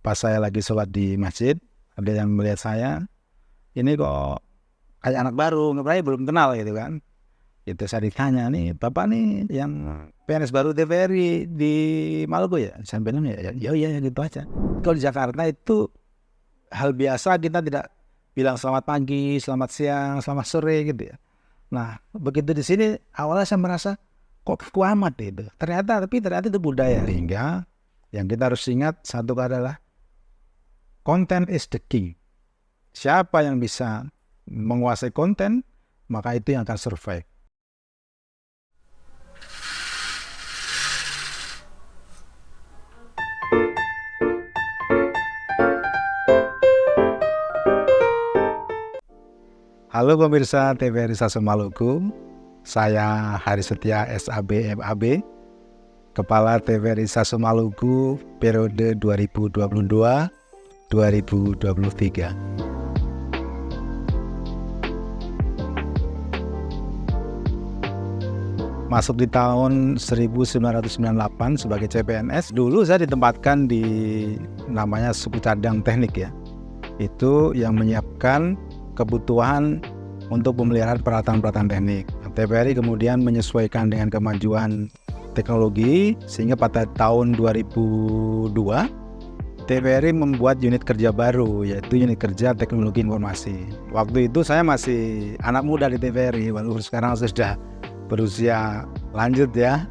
pas saya lagi sholat di masjid, ada yang melihat saya, ini kok kayak anak baru, ngapain belum kenal gitu kan. Itu saya ditanya, nih Bapak nih yang PNS baru TVRI di Maluku ya? Saya bilang ya gitu aja. Kalau di Jakarta itu hal biasa, kita tidak bilang selamat pagi, selamat siang, selamat sore gitu ya. Nah begitu di sini awalnya saya merasa kok kaku amat itu. Ternyata itu budaya. Sehingga yang kita harus ingat satu adalah content is the king. Siapa yang bisa menguasai konten, maka itu yang akan survive. Halo pemirsa TVRI Stasiun Maluku, saya Hari Setia SAB MAB, Kepala TVRI Stasiun Maluku periode 2022-2023. Masuk di tahun 1998 sebagai CPNS. Dulu saya ditempatkan di namanya suku cadang teknik ya. Itu yang menyiapkan kebutuhan untuk pemeliharaan peralatan-peralatan teknik. TVRI kemudian menyesuaikan dengan kemajuan teknologi sehingga pada tahun 2002 TVRI membuat unit kerja baru, yaitu unit kerja teknologi informasi. Waktu itu saya masih anak muda di TVRI, walaupun sekarang sudah berusia lanjut ya,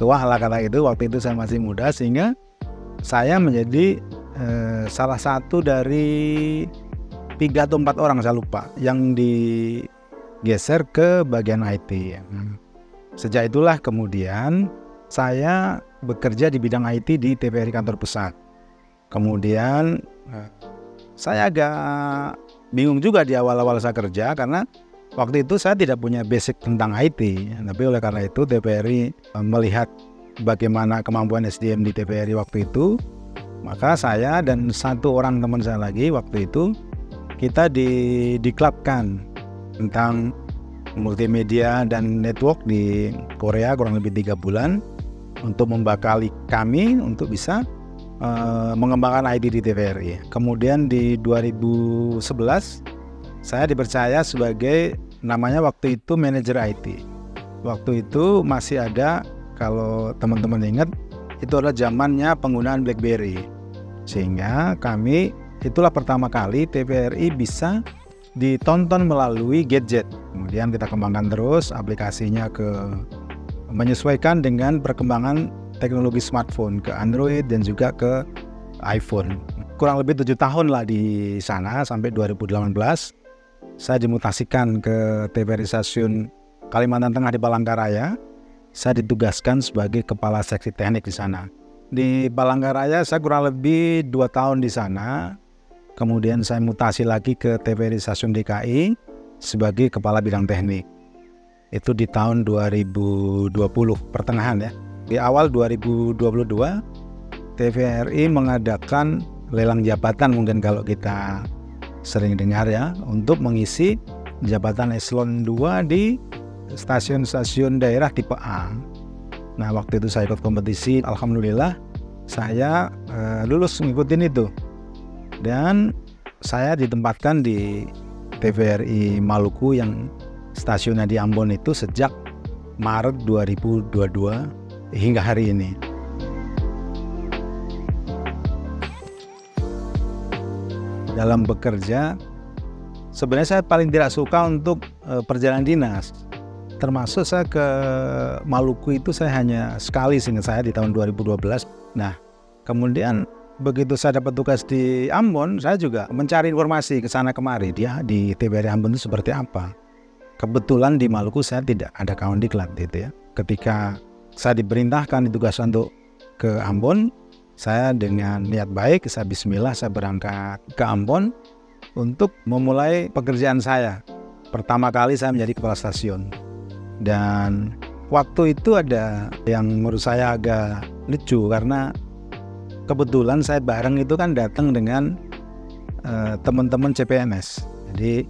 tua lah kata itu. Waktu itu saya masih muda sehingga saya menjadi salah satu dari 3 atau 4 orang, saya lupa, yang digeser ke bagian IT. Sejak itulah kemudian saya bekerja di bidang IT di TVRI kantor pusat. Kemudian saya agak bingung juga di awal-awal saya kerja karena waktu itu saya tidak punya basic tentang IT. Tapi oleh karena itu TVRI melihat bagaimana kemampuan SDM di TVRI waktu itu, maka saya dan 1 orang teman saya lagi waktu itu kita diklubkan tentang multimedia dan network di Korea kurang lebih 3 bulan untuk membekali kami untuk bisa mengembangkan IT di TVRI. Kemudian di 2011 saya dipercaya sebagai namanya waktu itu manajer IT. Waktu itu masih ada, kalau teman-teman ingat, itu adalah zamannya penggunaan BlackBerry. Sehingga kami, itulah pertama kali TVRI bisa ditonton melalui gadget. Kemudian kita kembangkan terus aplikasinya menyesuaikan dengan perkembangan teknologi smartphone ke Android dan juga ke iPhone. Kurang lebih 7 tahun lah di sana sampai 2018 saya dimutasikan ke TVRI Stasiun Kalimantan Tengah di Palangkaraya. Saya ditugaskan sebagai kepala seksi teknik di sana. Di Palangkaraya saya kurang lebih 2 tahun di sana. Kemudian saya mutasi lagi ke TVRI Stasiun DKI sebagai kepala bidang teknik. Itu di tahun 2020 pertengahan ya. Di awal 2022 TVRI mengadakan lelang jabatan, mungkin kalau kita sering dengar ya, untuk mengisi jabatan eselon 2 di stasiun-stasiun daerah tipe A. Nah waktu itu saya ikut kompetisi, alhamdulillah saya lulus ngikutin itu. Dan saya ditempatkan di TVRI Maluku yang stasiunnya di Ambon itu sejak Maret 2022 hingga hari ini. Dalam bekerja, sebenarnya saya paling tidak suka untuk perjalanan dinas. Termasuk saya ke Maluku itu saya hanya sekali, seingat saya, di tahun 2012. Nah, kemudian begitu saya dapat tugas di Ambon, saya juga mencari informasi ke sana kemari dia di TVRI Ambon itu seperti apa. Kebetulan di Maluku saya tidak ada kawan diklat gitu ya. Ketika saya diperintahkan, ditugaskan untuk ke Ambon, saya dengan niat baik, saya bismillah, saya berangkat ke Ambon untuk memulai pekerjaan saya. Pertama kali saya menjadi kepala stasiun. Dan waktu itu ada yang menurut saya agak lucu karena kebetulan saya bareng itu kan datang dengan teman-teman CPNS. Jadi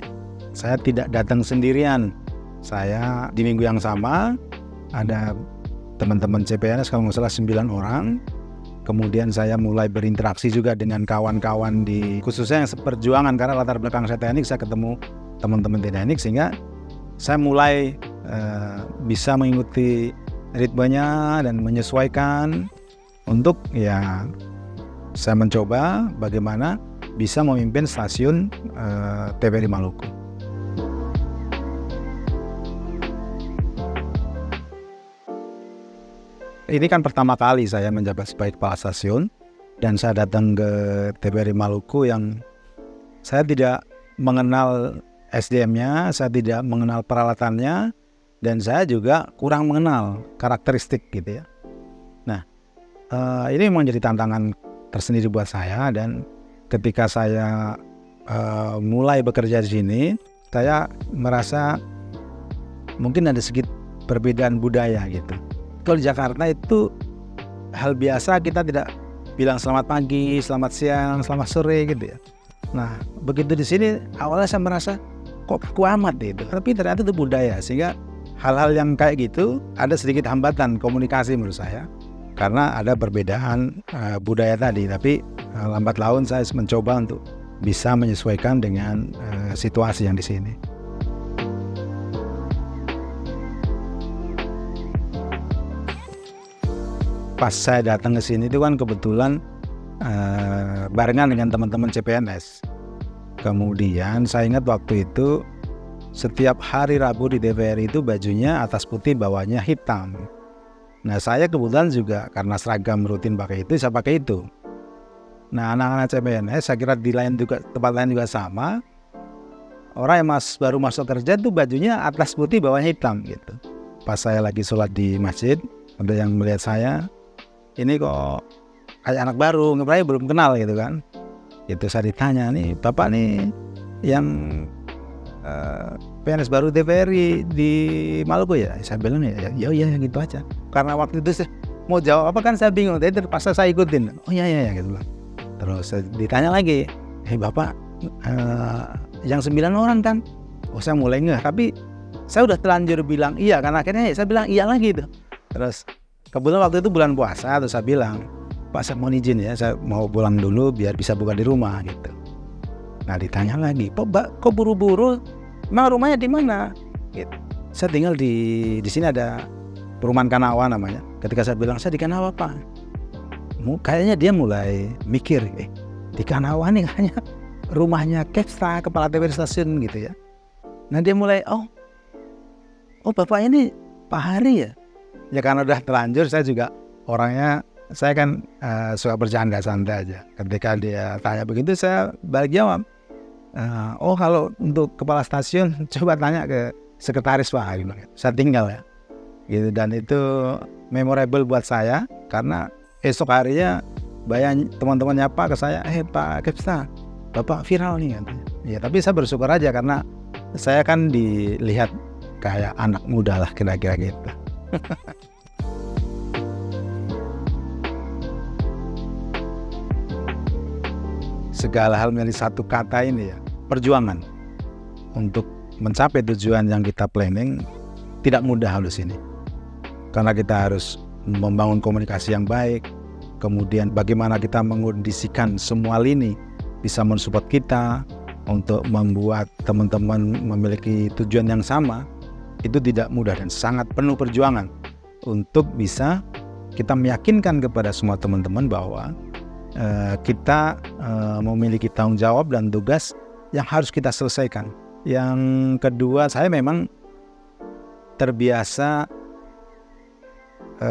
saya tidak datang sendirian. Saya di minggu yang sama ada teman-teman CPNS kalau nggak salah 9 orang. Kemudian saya mulai berinteraksi juga dengan kawan-kawan di khususnya yang seperjuangan, karena latar belakang saya teknik, saya ketemu teman-teman teknik sehingga saya mulai bisa mengikuti ritmenya dan menyesuaikan untuk ya saya mencoba bagaimana bisa memimpin stasiun TVRI Maluku. Ini kan pertama kali saya menjabat sebagai kepala stasiun dan saya datang ke TVRI Maluku yang saya tidak mengenal SDM-nya, saya tidak mengenal peralatannya, dan saya juga kurang mengenal karakteristik gitu ya. Nah, ini memang jadi tantangan tersendiri buat saya, dan ketika saya mulai bekerja di sini, saya merasa mungkin ada sedikit perbedaan budaya gitu. Kalau di Jakarta itu hal biasa, kita tidak bilang selamat pagi, selamat siang, selamat sore gitu ya. Nah, begitu di sini awalnya saya merasa kok kaku amat itu, tapi ternyata itu budaya, sehingga hal-hal yang kayak gitu ada sedikit hambatan komunikasi menurut saya karena ada perbedaan budaya tadi. Tapi lambat laun saya mencoba untuk bisa menyesuaikan dengan situasi yang di sini. Pas saya datang ke sini itu kan kebetulan barengan dengan teman-teman CPNS. Kemudian saya ingat waktu itu setiap hari Rabu di TVRI itu bajunya atas putih, bawahnya hitam. Nah, saya kebetulan juga karena seragam rutin pakai itu, saya pakai itu. Nah, anak-anak CPNS saya kira di lain juga, tempat lain juga sama. Orang yang baru masuk kerja tuh bajunya atas putih, bawahnya hitam gitu. Pas saya lagi sholat di masjid, ada yang melihat saya, ini kok kayak anak baru, ngepraya belum kenal gitu kan. Itu saya ditanya, nih Bapak nih yang PNS baru TVRI di Maluku ya? Saya bilang ya gitu aja. Karena waktu itu saya mau jawab apa kan saya bingung, jadi terpaksa saya ikutin. Oh ya gitu lah. Terus saya ditanya lagi, Bapak yang 9 orang kan? Oh, saya mulai ngeh, tapi saya udah telanjur bilang iya, karena akhirnya saya bilang iya lagi itu. Terus kebetulan waktu itu bulan puasa, terus saya bilang, Pak, saya mau izin ya, saya mau pulang dulu biar bisa buka di rumah gitu. Nah, ditanya lagi, Pak, kok buru-buru? Emang rumahnya di mana? Gitu. Saya tinggal di sini, ada perumahan Kanawa namanya. Ketika saya bilang saya di Kanawa, Pak, kayaknya dia mulai mikir, di Kanawa nih kayaknya rumahnya Kepsta, kepala TVRI stasiun gitu ya. Nah, dia mulai, oh Bapak ini Pak Hari ya? Ya karena udah terlanjur, saya juga orangnya, saya kan suka bercanda santai aja. Ketika dia tanya begitu, saya balik jawab, oh kalau untuk kepala stasiun coba tanya ke sekretaris Pak. Saya tinggal ya gitu. Dan itu memorable buat saya karena esok harinya banyak teman-teman nyapa ke saya, Pak Kepsta, Bapak viral nih katanya. Ya tapi saya bersyukur aja karena saya kan dilihat kayak anak muda lah kira-kira gitu. Segala hal menjadi satu kata ini ya, perjuangan. Untuk mencapai tujuan yang kita planning tidak mudah halus ini. Karena kita harus membangun komunikasi yang baik, kemudian bagaimana kita mengondisikan semua lini bisa mensupport kita untuk membuat teman-teman memiliki tujuan yang sama. Itu tidak mudah dan sangat penuh perjuangan untuk bisa kita meyakinkan kepada semua teman-teman bahwa kita memiliki tanggung jawab dan tugas yang harus kita selesaikan. Yang kedua, saya memang terbiasa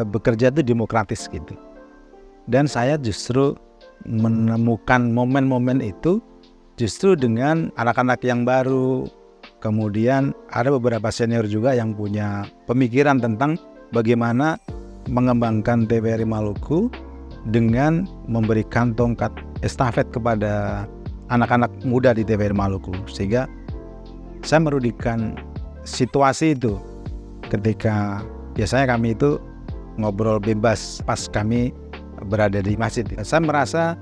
bekerja itu demokratis gitu. Dan saya justru menemukan momen-momen itu justru dengan anak-anak yang baru. Kemudian ada beberapa senior juga yang punya pemikiran tentang bagaimana mengembangkan TVRI Maluku dengan memberikan tongkat estafet kepada anak-anak muda di TVRI Maluku. Sehingga saya merudikan situasi itu ketika biasanya kami itu ngobrol bebas pas kami berada di masjid. Saya merasa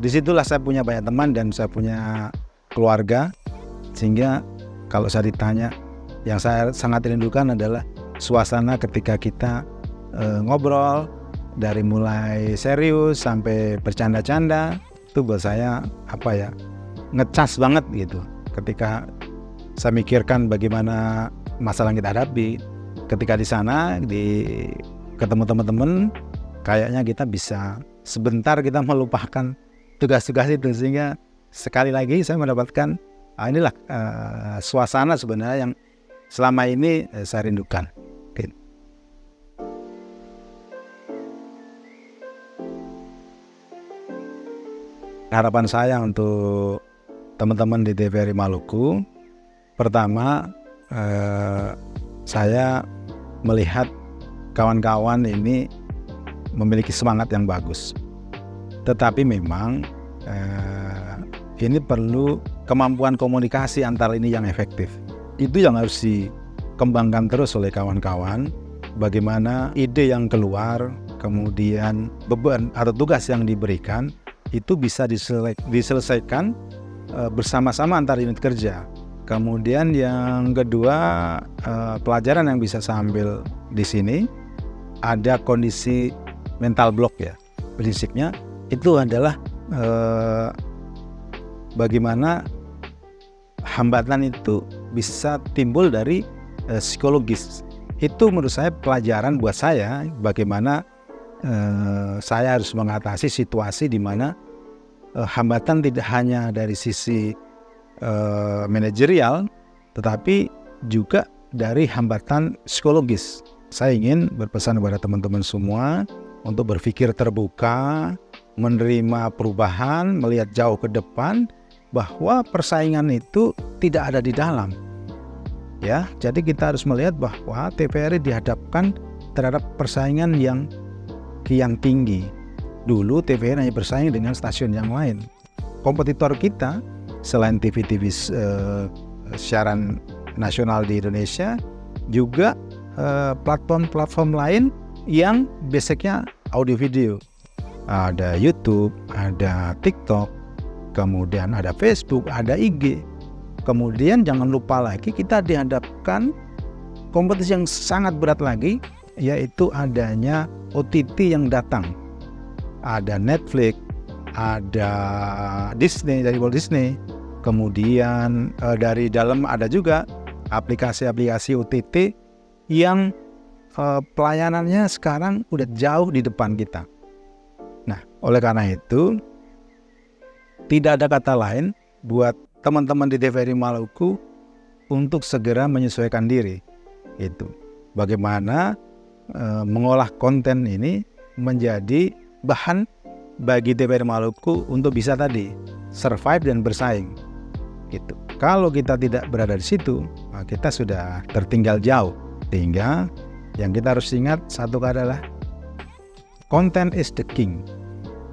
disitulah saya punya banyak teman dan saya punya keluarga. Sehingga kalau saya ditanya, yang saya sangat rindukan adalah suasana ketika kita ngobrol, dari mulai serius sampai bercanda-canda, itu buat saya ngecas banget gitu. Ketika saya mikirkan bagaimana masalah yang kita hadapi, ketika di sana ketemu teman-teman, kayaknya kita bisa sebentar kita melupakan tugas-tugas itu, sehingga sekali lagi saya mendapatkan inilah suasana sebenarnya yang selama ini saya rindukan. Harapan saya untuk teman-teman di TVRI Maluku, pertama saya melihat kawan-kawan ini memiliki semangat yang bagus, tetapi memang ini perlu kemampuan komunikasi antar ini yang efektif. Itu yang harus dikembangkan terus oleh kawan-kawan, bagaimana ide yang keluar, kemudian beban atau tugas yang diberikan itu bisa diselesaikan bersama-sama antar unit kerja. Kemudian yang kedua, pelajaran yang bisa saya ambil di sini, ada kondisi mental block ya. Prinsipnya itu adalah bagaimana hambatan itu bisa timbul dari psikologis. Itu menurut saya pelajaran buat saya, bagaimana saya harus mengatasi situasi di mana hambatan tidak hanya dari sisi manajerial, tetapi juga dari hambatan psikologis. Saya ingin berpesan kepada teman-teman semua untuk berpikir terbuka, menerima perubahan, melihat jauh ke depan, bahwa persaingan itu tidak ada di dalam. Ya, jadi kita harus melihat bahwa TVRI dihadapkan terhadap persaingan yang kian tinggi. Dulu TVRI hanya bersaing dengan stasiun yang lain. Kompetitor kita selain TV-TV siaran nasional di Indonesia, juga platform-platform lain yang basicnya audio video. Ada YouTube, ada TikTok, kemudian ada Facebook, ada IG. Kemudian jangan lupa lagi kita dihadapkan kompetisi yang sangat berat lagi, yaitu adanya OTT yang datang. Ada Netflix, ada Disney dari Walt Disney. Kemudian dari dalam ada juga aplikasi-aplikasi OTT yang pelayanannya sekarang udah jauh di depan kita. Nah, oleh karena itu tidak ada kata lain buat teman-teman di TVRI Maluku untuk segera menyesuaikan diri. Itu bagaimana mengolah konten ini menjadi bahan bagi TVRI Maluku untuk bisa tadi survive dan bersaing. Gitu. Kalau kita tidak berada di situ, kita sudah tertinggal jauh. Sehingga yang kita harus ingat satu adalah content is the king.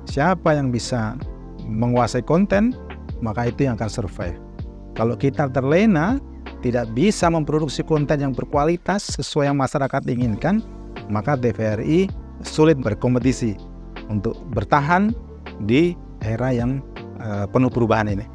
Siapa yang bisa menguasai konten, maka itu yang akan survive. Kalau kita terlena, tidak bisa memproduksi konten yang berkualitas sesuai yang masyarakat inginkan, maka TVRI sulit berkompetisi untuk bertahan di era yang penuh perubahan ini.